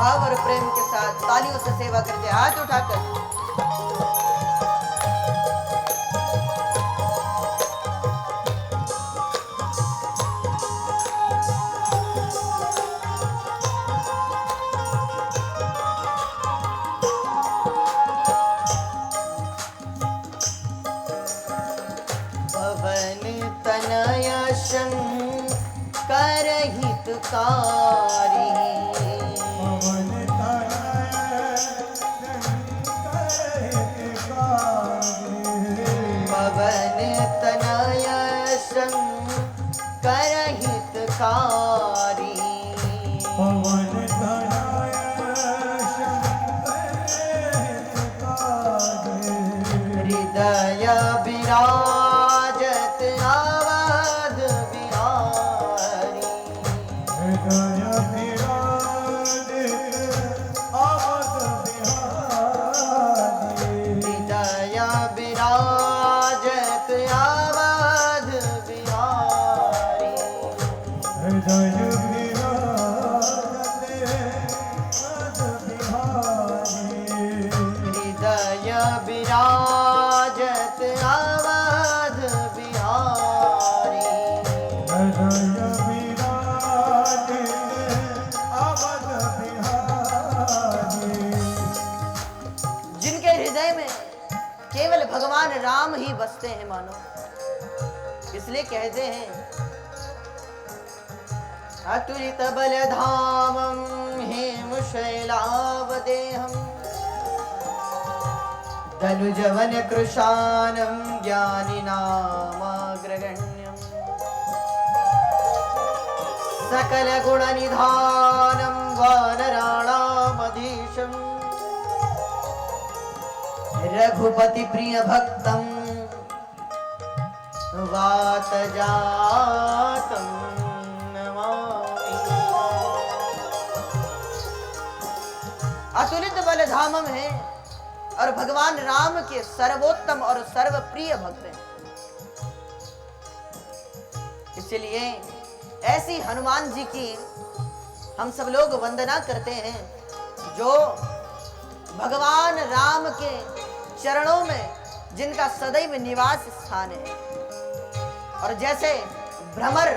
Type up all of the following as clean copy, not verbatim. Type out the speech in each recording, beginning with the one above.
भाव और प्रेम के साथ तालियों से सेवा करते, हाथ उठाकर। पवन तनय शंकर हितकारी, पवन तनय शंकर हितकारी, पवन तनय शंकर हितकारी, हृदय विराजत अवध बिहारी, हृदय विराजित अवध बिहारी, हृदय विराजत अवध बिहारी, हृदय विराजित अवध बिहारी, हृदय विराजत अवध बिहारी। हृदय विराजित अवध बिहारी। जिनके हृदय में केवल भगवान राम ही बसते हैं मानो, इसलिए कहते हैं अतुलित बलधामं हेम शैलावदेहं, तनुजवन कृशानं ज्ञानिनामाग्रगण्यं, सकल गुण निधानं वानराणामधीशं, रघुपति प्रिय भक्तं वातजातं नमामि। अतुलित बलधामम है और भगवान राम के सर्वोत्तम और सर्वप्रिय भक्त हैं। इसलिए ऐसी हनुमान जी की हम सब लोग वंदना करते हैं, जो भगवान राम के चरणों में जिनका सदैव निवास स्थान है। और जैसे भ्रमर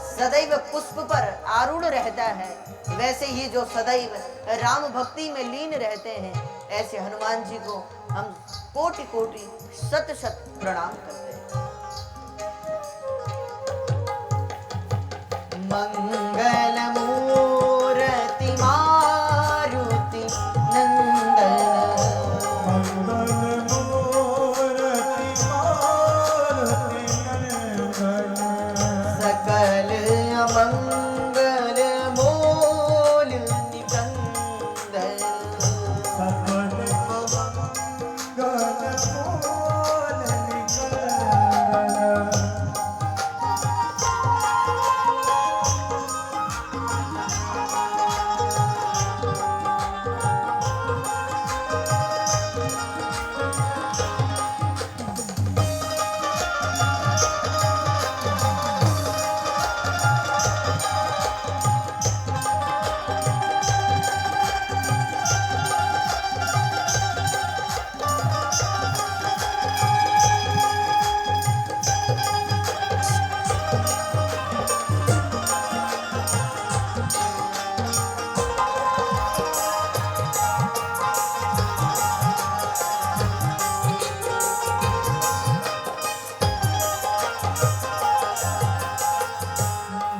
सदैव पुष्प पर आरूढ़ रहता है, वैसे ही जो सदैव राम भक्ति में लीन रहते हैं, ऐसे हनुमान जी को हम कोटि कोटि शत शत प्रणाम करते हैं। मंगल मूर्ति मारुति नंदन, मंगल मूर्ति मारुति नंदन, सकल अमंगल मोल निकंदन, सकल मंगल मोल निकंदन।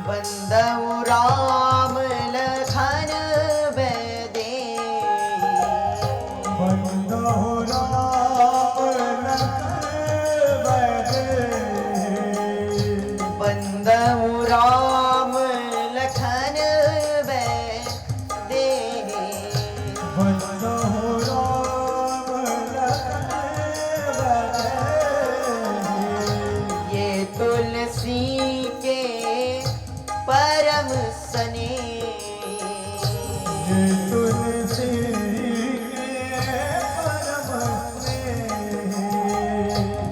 बंदऊ राम लखन बैदेही, बंदहु राम लखन बैदेही, बंदऊ राम लखन बैदेही, बंदहु राम लखन बैदेही। ये तुलसी के परम स्नेही, ये तुलसी के परम स्नेही,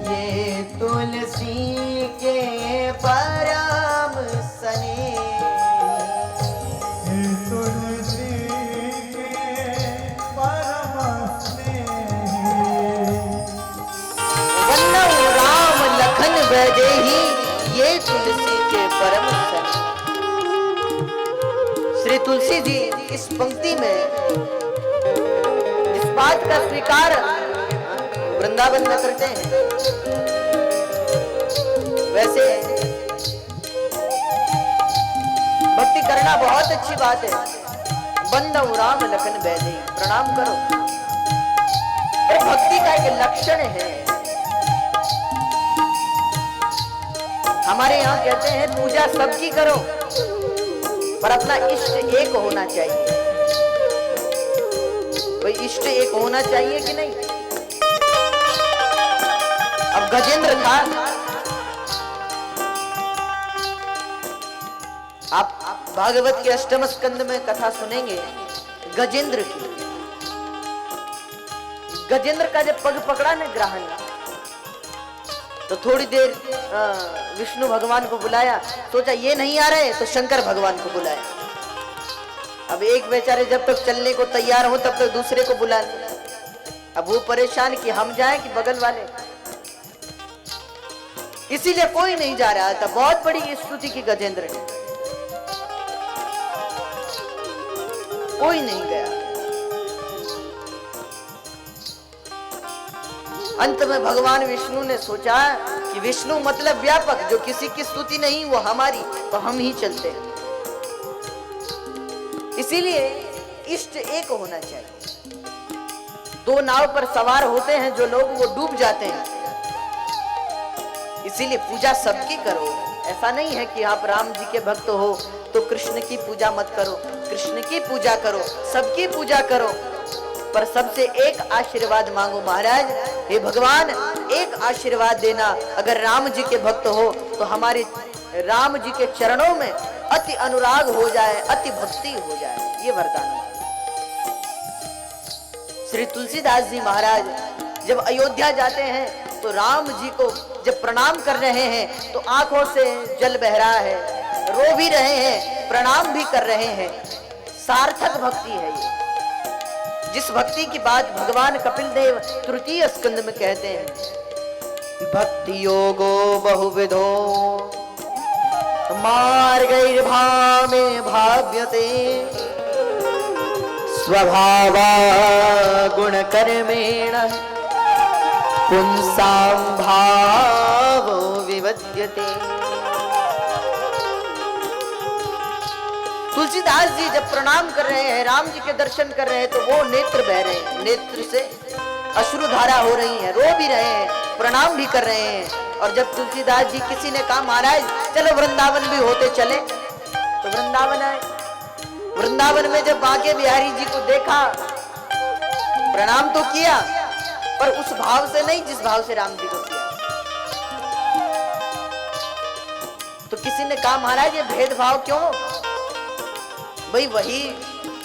ये तुलसी के परम स्नेही, ये तुलसी के तुलसी जी इस पंक्ति में इस बात का स्वीकार वृंदावन में करते हैं। वैसे भक्ति करना बहुत अच्छी बात है। बंदौ राम लखन बैदे, प्रणाम करो। और भक्ति का एक लक्षण है, हमारे यहाँ कहते हैं पूजा सबकी करो पर अपना इष्ट एक होना चाहिए। कोई इष्ट एक होना चाहिए कि नहीं? अब गजेंद्र था, आप भागवत के अष्टम स्कंद में कथा सुनेंगे गजेंद्र की। गजेंद्र का जब पग पकड़ा ना ग्राहन, तो थोड़ी देर विष्णु भगवान को बुलाया, सोचा ये नहीं आ रहे तो शंकर भगवान को बुलाया। अब एक बेचारे जब तक चलने को तैयार हो तब तक दूसरे को बुला लिया। अब वो परेशान कि हम जाएं कि बगल वाले, इसीलिए कोई नहीं जा रहा था। बहुत बड़ी स्तुति की गजेंद्र ने, कोई नहीं गया। अंत में भगवान विष्णु ने सोचा कि विष्णु मतलब व्यापक, जो किसी की स्तुति नहीं वो हमारी, तो हम ही चलते हैं। इसीलिए इष्ट एक होना चाहिए। दो नाव पर सवार होते हैं जो लोग, वो डूब जाते हैं। इसीलिए पूजा सबकी करो। ऐसा नहीं है कि आप राम जी के भक्त हो तो कृष्ण की पूजा मत करो। कृष्ण की पूजा करो, सबकी पूजा करो, पर सबसे एक आशीर्वाद मांगो। महाराज हे भगवान, एक आशीर्वाद देना, अगर राम जी के भक्त हो तो हमारे राम जी के चरणों में अति अनुराग हो जाए, अति भक्ति हो जाए, ये वरदान। श्री तुलसीदास जी महाराज जब अयोध्या जाते हैं तो राम जी को जब प्रणाम कर रहे हैं तो आंखों से जल बह रहा है, रो भी रहे हैं, प्रणाम भी कर रहे हैं। सार्थक भक्ति है ये, जिस भक्ति की बात भगवान कपिल देव तृतीय स्कंद में कहते हैं। भक्ति योगो बहुविधो मार्गैर्भामे भाव्यते, स्वभावा गुण कर्मेण पुंसां भावो विवद्यते। तुलसीदास जी जब प्रणाम कर रहे हैं, राम जी के दर्शन कर रहे हैं, तो वो नेत्र बह रहे हैं, नेत्र से अश्रुधारा हो रही है, रो भी रहे हैं, प्रणाम भी कर रहे हैं। और जब तुलसीदास जी, किसी ने कहा महाराज चलो वृंदावन भी होते चले, तो वृंदावन आए। वृंदावन में जब बांके बिहारी जी को देखा, प्रणाम तो किया पर उस भाव से नहीं जिस भाव से राम जी को किया। तो किसी ने कहा महाराज ये भेदभाव क्यों? भाई वही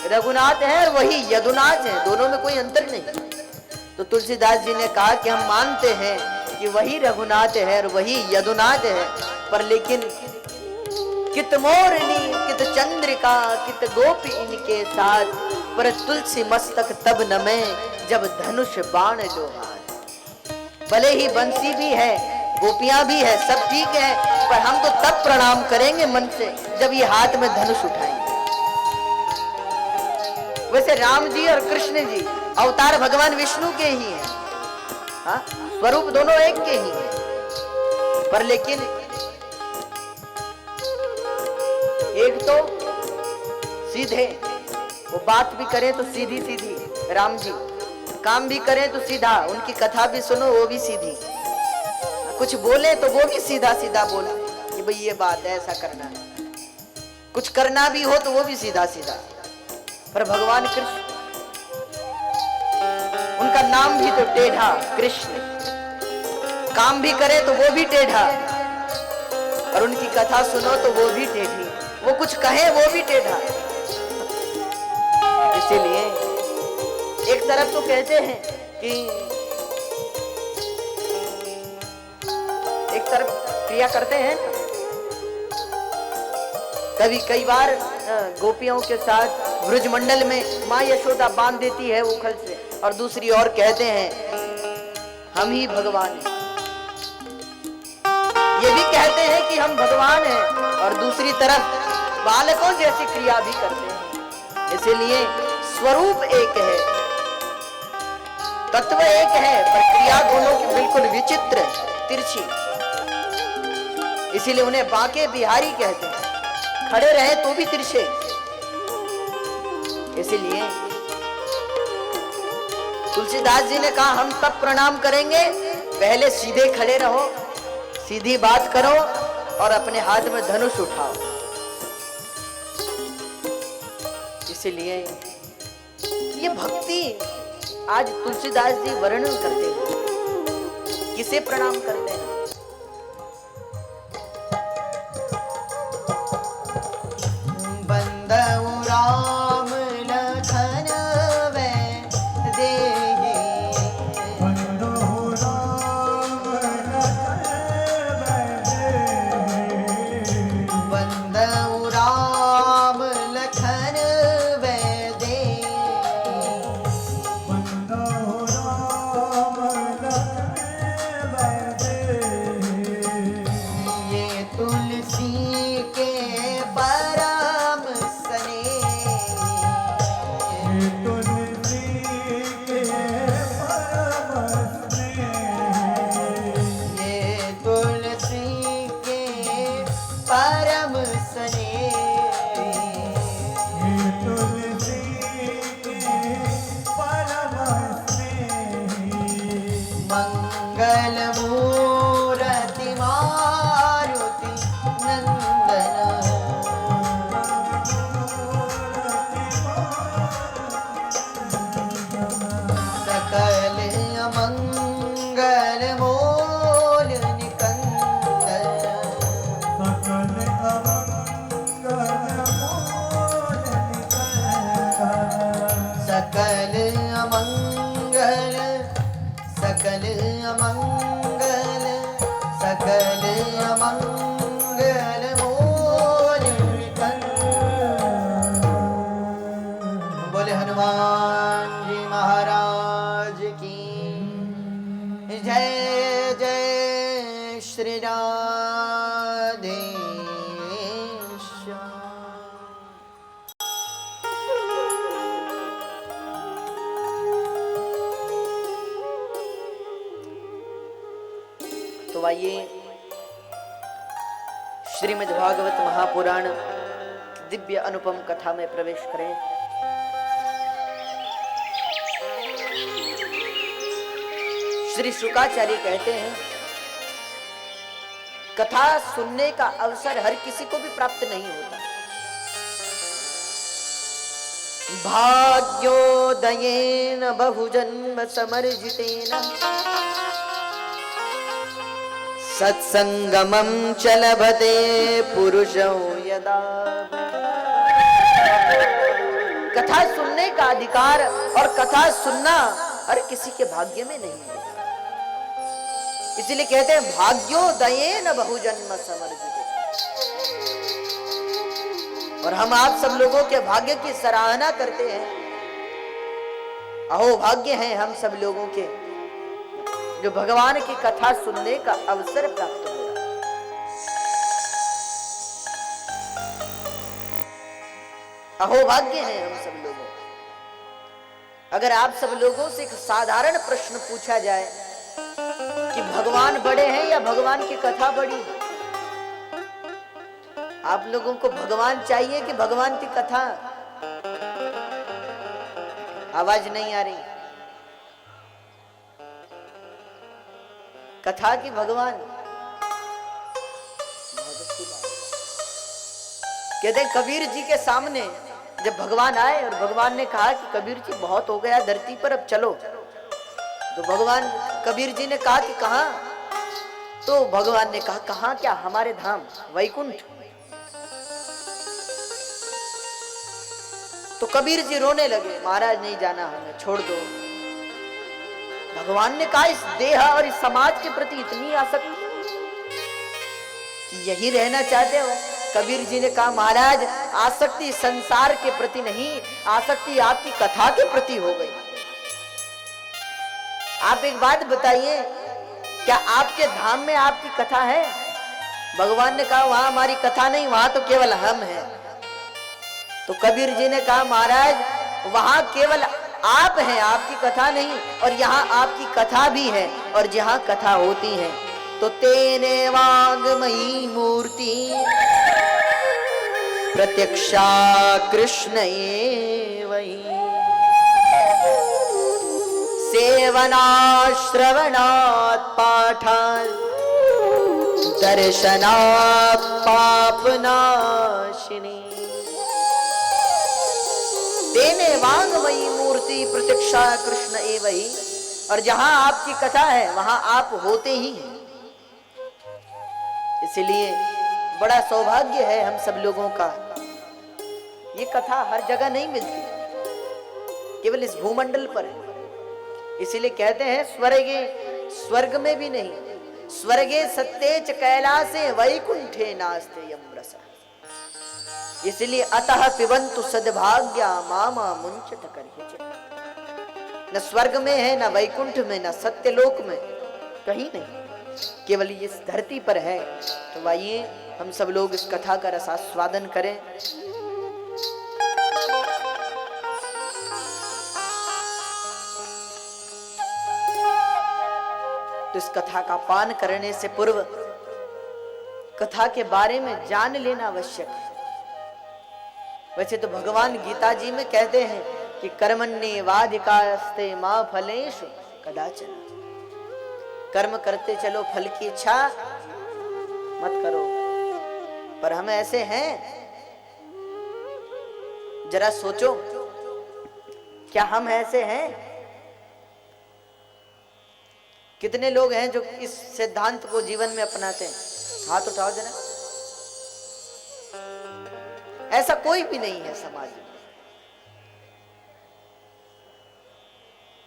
रघुनाथ है और वही यदुनाथ है, दोनों में कोई अंतर नहीं। तो तुलसीदास जी ने कहा कि हम मानते हैं कि वही रघुनाथ है और वही यदुनाथ है, पर लेकिन कित मोरनी कित चंद्रिका कित गोपी इनके साथ, पर तुलसी मस्तक तब नमे जब धनुष बाण जो हाथ। भले ही बंसी भी है, गोपियां भी है, सब ठीक है, पर हम तो तब प्रणाम करेंगे मन से जब ये हाथ में धनुष उठाएंगे। वैसे राम जी और कृष्ण जी अवतार भगवान विष्णु के ही हैं, हाँ? स्वरूप दोनों एक के ही हैं, पर लेकिन एक तो सीधे, वो बात भी करें तो सीधी सीधी राम जी, काम भी करें तो सीधा, उनकी कथा भी सुनो वो भी सीधी, कुछ बोले तो वो भी सीधा सीधा बोला कि भाई ये बात है, ऐसा करना है। कुछ करना भी हो तो वो भी सीधा सीधा। पर भगवान कृष्ण, उनका नाम भी तो टेढ़ा कृष्ण, काम भी करे तो वो भी टेढ़ा, और उनकी कथा सुनो तो वो भी टेढ़ी, वो कुछ कहे वो भी टेढ़ा। इसीलिए एक तरफ तो कहते हैं कि एक तरफ क्रिया करते हैं, कई बार गोपियों के साथ ब्रजमंडल में माँ यशोदा बांध देती है उखल से, और दूसरी ओर कहते हैं हम ही भगवान हैं। ये भी कहते हैं कि हम भगवान हैं, और दूसरी तरफ बालकों जैसी क्रिया भी करते हैं। इसीलिए स्वरूप एक है, तत्व एक है, पर क्रिया दोनों की बिल्कुल विचित्र तिरछी। इसीलिए उन्हें बांके बिहारी कहते हैं, खड़े रहे तो भी तिरछे। इसीलिए तुलसीदास जी ने कहा हम तब प्रणाम करेंगे, पहले सीधे खड़े रहो, सीधी बात करो और अपने हाथ में धनुष उठाओ। इसीलिए ये भक्ति आज तुलसीदास जी वर्णन करते हैं, किसे प्रणाम करते हैं। बंदउ राम लखन देहि, बंदो राम लखन देहि, बंदउ राम लखन देहि, बंदो राम लखन देहि। ये तुलसी के परम स्नेह, ये तुलसी के परम स्नेह, ये तुलसी के परम स्नेह, ये तुलसी के परम स्नेह। मंगल मूरति मारुति नंदन, सकल अमंगल मोल निकंदन, सकल अमंगल मोल निकंदन, सकल अमंगल, सकल अमंगल, सकल अमंगल मोल निकंदन। बोले हनुमान जी महाराज की जय। जय श्री राधे श्याम। तो आइए श्रीमद् भागवत महापुराण दिव्य अनुपम कथा में प्रवेश करें। श्री शुकाचार्य कहते हैं, कथा सुनने का अवसर हर किसी को भी प्राप्त नहीं होता। भाग्योदयेन बहुजन्म समर्जितेन सत्संगमं च लभते पुरुषो यदा। कथा सुनने का अधिकार और कथा सुनना हर किसी के भाग्य में नहीं है। इसीलिए कहते हैं भाग्योदयेन बहुजन्म समर्जिते। और हम आप सब लोगों के भाग्य की सराहना करते हैं। अहो भाग्य हैं हम सब लोगों के जो भगवान की कथा सुनने का अवसर प्राप्त हो रहा है। अहो भाग्य हैं हम सब लोगों। अगर आप सब लोगों से एक साधारण प्रश्न पूछा जाए कि भगवान बड़े हैं या भगवान की कथा बड़ी, आप लोगों को भगवान चाहिए कि भगवान की कथा? आवाज नहीं आ रही। कथा की भगवान? कहते हैं कबीर जी के सामने जब भगवान आए और भगवान ने कहा कि कबीर जी बहुत हो गया धरती पर, अब चलो। तो भगवान कबीर जी ने कहा कि कहां? तो भगवान ने कहा कहां क्या? हमारे धाम वैकुंठ। तो कबीर जी रोने लगे, महाराज नहीं जाना हमें, छोड़ दो। भगवान ने कहा इस देह और इस समाज के प्रति इतनी आसक्ति कि यही रहना चाहते हो? कबीर जी ने कहा महाराज आसक्ति संसार के प्रति नहीं, आसक्ति आपकी कथा के प्रति हो गई। आप एक बात बताइए, क्या आपके धाम में आपकी कथा है? भगवान ने कहा वहां हमारी कथा नहीं, वहां तो केवल हम हैं। तो कबीर जी ने कहा महाराज वहां केवल आप हैं, आपकी कथा नहीं, और यहाँ आपकी कथा भी है, और जहाँ कथा होती है तो तेने वाग्मयी मूर्ति प्रत्यक्षा कृष्ण वही सेवनात् श्रवणात् पाठात् दर्शनात् पापनाशिनी तेने वाग्मयी मूर्ति प्रत्यक्षा कृष्ण एवही, और जहां आपकी कथा है वहां आप होते ही हैं। इसलिए बड़ा सौभाग्य है हम सब लोगों का। ये कथा हर जगह नहीं मिलती, केवल इस भूमंडल पर है। इसीलिए कहते हैं स्वर्गे, स्वर्ग में भी नहीं, स्वर्गे सत्येच कैलासे वैकुंठे नास्ते यम रसः। इसलिए अतः पिबंतु सद्भाग्या मामा मुंचत करिए। न स्वर्ग में है, न वैकुंठ में, न सत्यलोक में, कहीं नहीं, केवल इस धरती पर है। तो आइए हम सब लोग इस कथा का रसास्वादन करें। तो इस कथा का पान करने से पूर्व कथा के बारे में जान लेना आवश्यक है। वैसे तो भगवान गीता जी में कहते हैं कि कर्मण्येवाधिकारस्ते मा फलेषु कदाचन, कर्म करते चलो, फल की इच्छा मत करो। पर हम ऐसे हैं, जरा सोचो, क्या हम ऐसे हैं? कितने लोग हैं जो इस सिद्धांत को जीवन में अपनाते हैं? हाथ उठाओ जरा। ऐसा कोई भी नहीं है समाज में,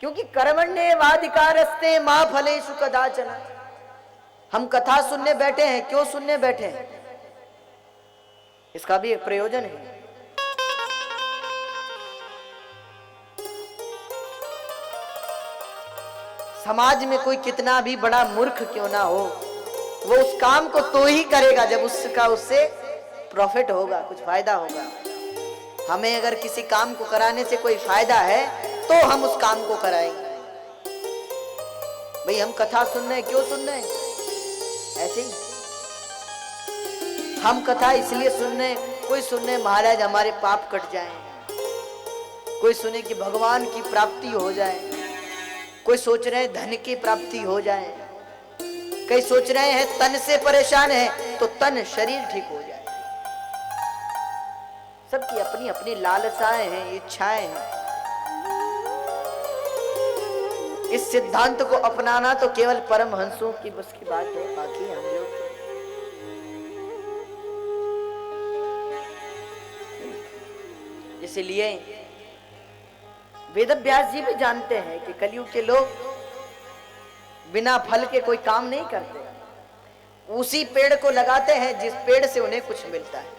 क्योंकि कर्मण्येवाधिकारस्ते मा फलेषु कदाचन। हम कथा सुनने बैठे हैं, क्यों सुनने बैठे हैं? इसका भी एक प्रयोजन है। समाज में कोई कितना भी बड़ा मूर्ख क्यों ना हो, वो उस काम को तो ही करेगा जब उससे प्रॉफिट होगा, कुछ फायदा होगा। हमें अगर किसी काम को कराने से कोई फायदा है तो हम उस काम को कराएंगे। भाई हम कथा सुन रहे हैं, क्यों सुन रहे हैं? ऐसे ही हम कथा इसलिए सुन रहे हैं, कोई सुनने महाराज हमारे पाप कट जाएं, कोई सुने कि भगवान की प्राप्ति हो जाए, कोई सोच रहे हैं धन की प्राप्ति हो जाए, कई सोच रहे हैं तन से परेशान है तो तन शरीर ठीक हो जाए। सबकी अपनी अपनी लालसाएं हैं, इच्छाएं हैं। इस सिद्धांत को अपनाना तो केवल परमहंसों की बस की बात है, बाकी हम लोग इसलिए वेदव्यास जी भी जानते हैं कि कलयुग के लोग बिना फल के कोई काम नहीं करते, उसी पेड़ को लगाते हैं जिस पेड़ से उन्हें कुछ मिलता है।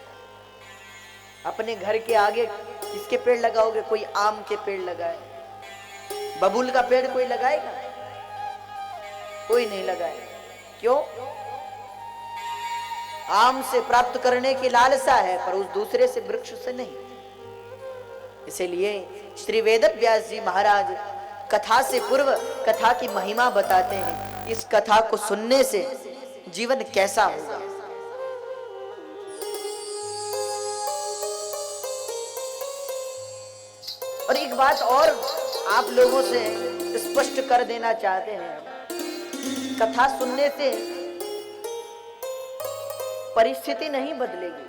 अपने घर के आगे किसके पेड़ लगाओगे? कोई आम के पेड़ लगाए, बबूल का पेड़ कोई लगाएगा? कोई नहीं लगाएगा। क्यों? आम से प्राप्त करने की लालसा है, पर उस दूसरे से वृक्ष से नहीं। इसलिए श्री वेदव्यास जी महाराज कथा से पूर्व कथा की महिमा बताते हैं। इस कथा को सुनने से जीवन कैसा होगा। और एक बात और आप लोगों से स्पष्ट कर देना चाहते हैं, कथा सुनने से परिस्थिति नहीं बदलेगी,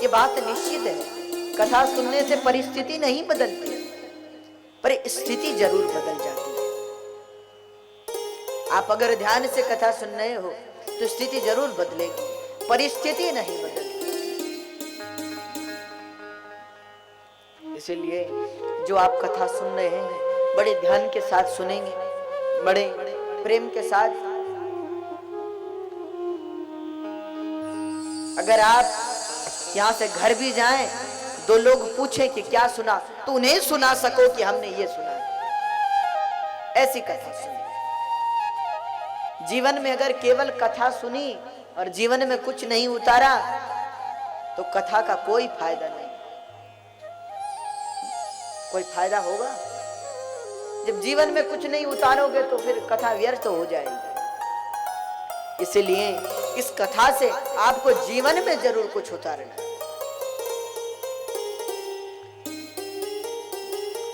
ये बात निश्चित है। कथा सुनने से परिस्थिति नहीं बदलती, पर स्थिति जरूर बदल जाती है। आप अगर ध्यान से कथा सुन रहे हो तो स्थिति जरूर बदलेगी, परिस्थिति नहीं बदलती। इसलिए जो आप कथा सुन रहे हैं बड़े ध्यान के साथ सुनेंगे, बड़े प्रेम के साथ। अगर आप यहां से घर भी जाएं, दो लोग पूछें कि क्या सुना, तो उन्हें सुना सको कि हमने ये सुना। ऐसी कथा सुनी। जीवन में अगर केवल कथा सुनी और जीवन में कुछ नहीं उतारा तो कथा का कोई फायदा नहीं। कोई फायदा होगा? जब जीवन में कुछ नहीं उतारोगे तो फिर कथा व्यर्थ हो जाएगी। इसलिए इस कथा से आपको जीवन में जरूर कुछ उतारना है।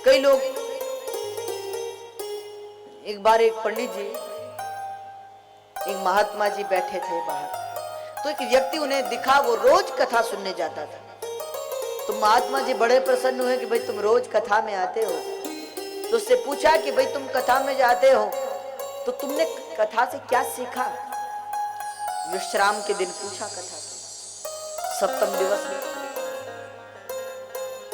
कई लोग, एक बार एक पंडित जी, एक महात्मा जी बैठे थे बाहर, तो एक व्यक्ति उन्हें दिखा, वो रोज कथा सुनने जाता था। तो महात्मा जी बड़े प्रसन्न हुए कि भाई तुम रोज कथा में आते हो। तो उससे पूछा कि भाई तुम कथा में जाते हो तो तुमने कथा से क्या सीखा? विश्राम के दिन पूछा कथा से, सप्तम दिवस में।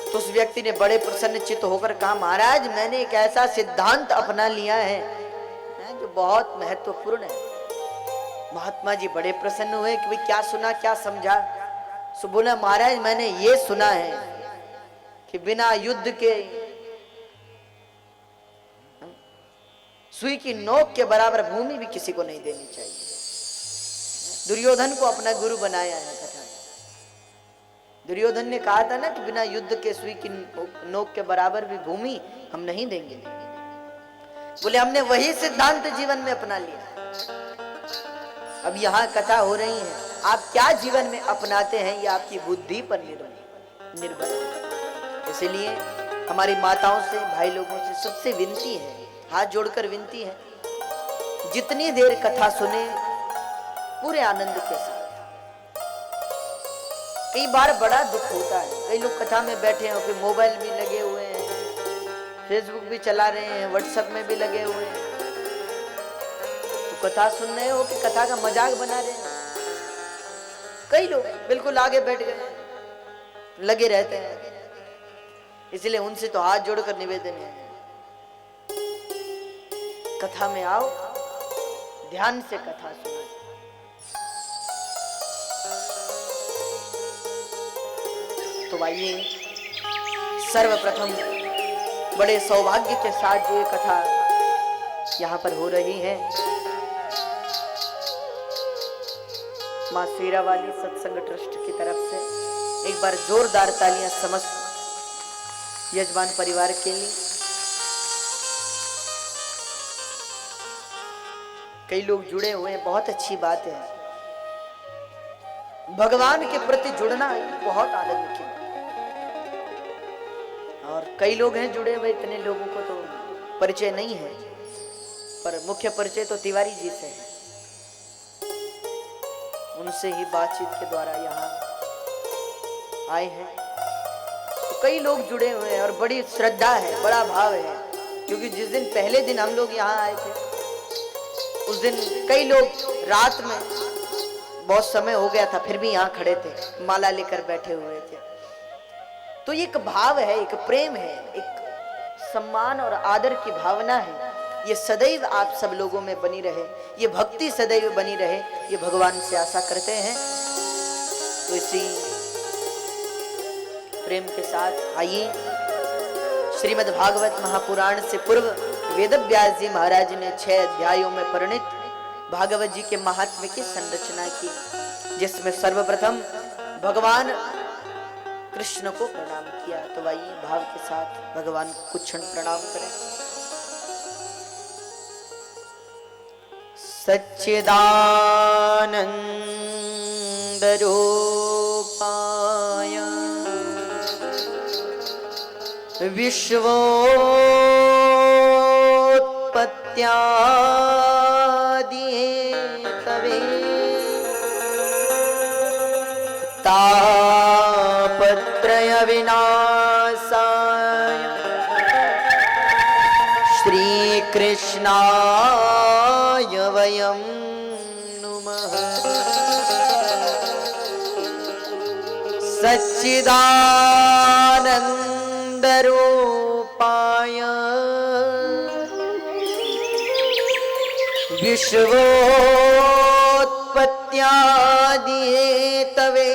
तो उस व्यक्ति ने बड़े प्रसन्न चित्त होकर कहा, महाराज मैंने एक ऐसा सिद्धांत अपना लिया है जो बहुत महत्वपूर्ण है। महात्मा जी बड़े प्रसन्न हुए कि भाई क्या सुना, क्या समझा? सो बोला, महाराज मैंने ये सुना है कि बिना युद्ध के सुई की नोक के बराबर भूमि भी किसी को नहीं देनी चाहिए। दुर्योधन को अपना गुरु बनाया है कथा में। दुर्योधन ने कहा था ना कि बिना युद्ध के सुई की नोक के बराबर भी भूमि हम नहीं देंगे। बोले हमने वही सिद्धांत जीवन में अपना लिया। अब यहाँ कथा हो रही है, आप क्या जीवन में अपनाते हैं ये आपकी बुद्धि पर निर्भर है। इसलिए हमारी माताओं से, भाई लोगों से सबसे विनती है, हाथ जोड़कर विनती है, जितनी देर कथा सुने पूरे आनंद के साथ। कई बार बड़ा दुख होता है, कई लोग कथा में बैठे हैं फिर मोबाइल भी लगे हुए हैं, फेसबुक भी चला रहे हैं, व्हाट्सएप में भी लगे हुए हैं। तो कथा सुन रहे हो कि कथा का मजाक बना रहे हैं। कई लोग बिल्कुल आगे बैठ गए, लगे रहते हैं। इसलिए उनसे तो हाथ जोड़कर निवेदन है, कथा में आओ, ध्यान से कथा सुनो। तो आइए सर्वप्रथम बड़े सौभाग्य के साथ जो कथा यहाँ पर हो रही है, मां शेरावाली सत्संग ट्रस्ट की तरफ से एक बार जोरदार तालियां समस्त यजमान परिवार के लिए। कई लोग जुड़े हुए हैं, बहुत अच्छी बात है। भगवान के प्रति जुड़ना बहुत आनंद की। और कई लोग हैं जुड़े हुए, इतने लोगों को तो परिचय नहीं है, पर मुख्य परिचय तो तिवारी जी से है। उनसे ही बातचीत के द्वारा यहाँ आए हैं। तो कई लोग जुड़े हुए हैं और बड़ी श्रद्धा है, बड़ा भाव है। क्योंकि जिस दिन पहले दिन हम लोग यहाँ आए थे, उस दिन कई लोग रात में, बहुत समय हो गया था, फिर भी यहाँ खड़े थे, माला लेकर बैठे हुए थे। तो एक भाव है, एक प्रेम है, एक सम्मान और आदर की भावना है। ये सदैव आप सब लोगों में बनी रहे, ये भक्ति सदैव बनी रहे, ये भगवान से आशा करते हैं। तो इसी प्रेम के साथ आइए, श्रीमद् भागवत महापुराण से पूर्व वेदव्यास जी महाराज ने 6 अध्यायों में परिणित भागवत जी के महात्म्य की संरचना की, जिसमें सर्वप्रथम भगवान कृष्ण को प्रणाम किया। तो आइए भाव के साथ भगवान को कुछ क्षण प्रणाम करें। सच्चिदानंद रूपाय विश्वोत्पत्त्यादि हेतवे तापत्रय विनाशाय श्री कृष्णाय वयं नुमः। सच्चिदानंद रूपाय विश्वोत्पत्त्यादि हेतवे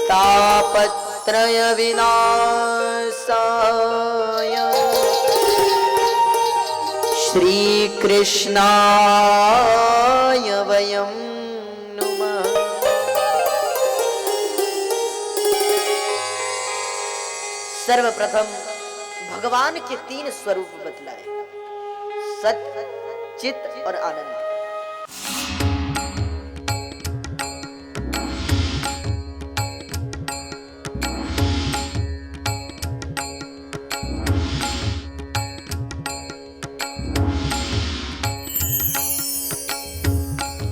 तापत्रय विनाशाय श्री कृष्णाय वयं नुमः। सर्वप्रथम भगवान के 3 स्वरूप बतलाए, सत, चित और आनंद।